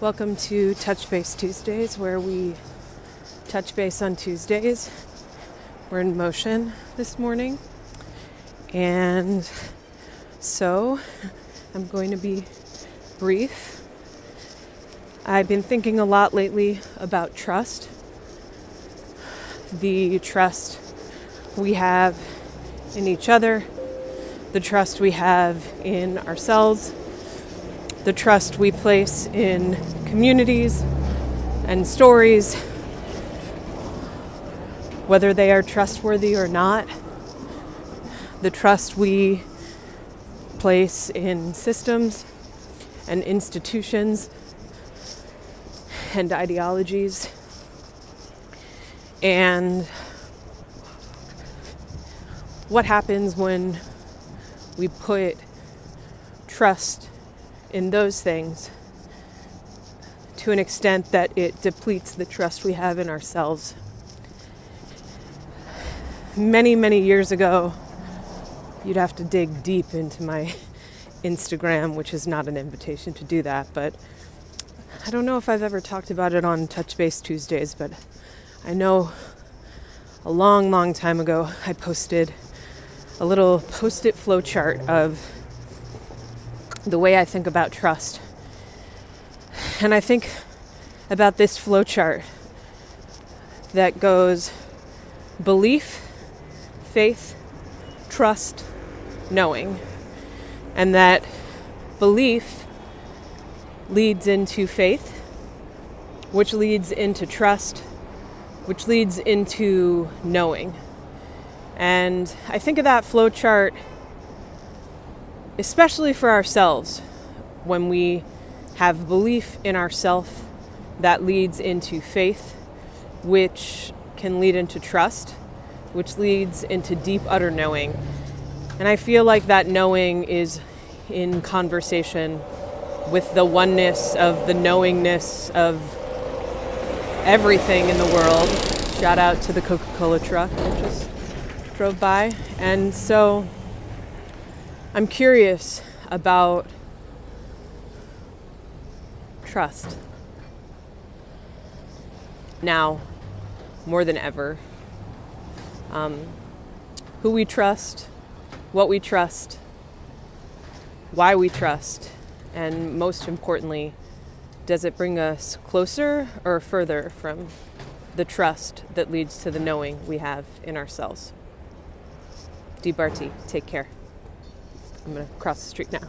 Welcome to Touch Base Tuesdays, where we touch base on Tuesdays. We're in motion this morning, and so I'm going to be brief. I've been thinking a lot lately about trust, the trust we have in each other, the trust we have in ourselves, the trust we place in communities and stories, whether they are trustworthy or not, the trust we place in systems and institutions and ideologies, and what happens when we put trust in those things to an extent that it depletes the trust we have in ourselves. Many, many years ago, you'd have to dig deep into my Instagram, which is not an invitation to do that, but I don't know if I've ever talked about it on Touch Base Tuesdays, but I know a long, long time ago I posted a little post-it flowchart of the way I think about trust. And I think about this flowchart that goes belief, faith, trust, knowing. And that belief leads into faith, which leads into trust, which leads into knowing. And I think of that flowchart especially for ourselves. When we have belief in ourselves, that leads into faith, which can lead into trust, which leads into deep, utter knowing. And I feel like that knowing is in conversation with the oneness of the knowingness of everything in the world. Shout out to the Coca-Cola truck that just drove by. And so I'm curious about trust now more than ever. Who we trust, what we trust, why we trust, and most importantly, does it bring us closer or further from the trust that leads to the knowing we have in ourselves? Deep RT, take care. I'm going to cross the street now.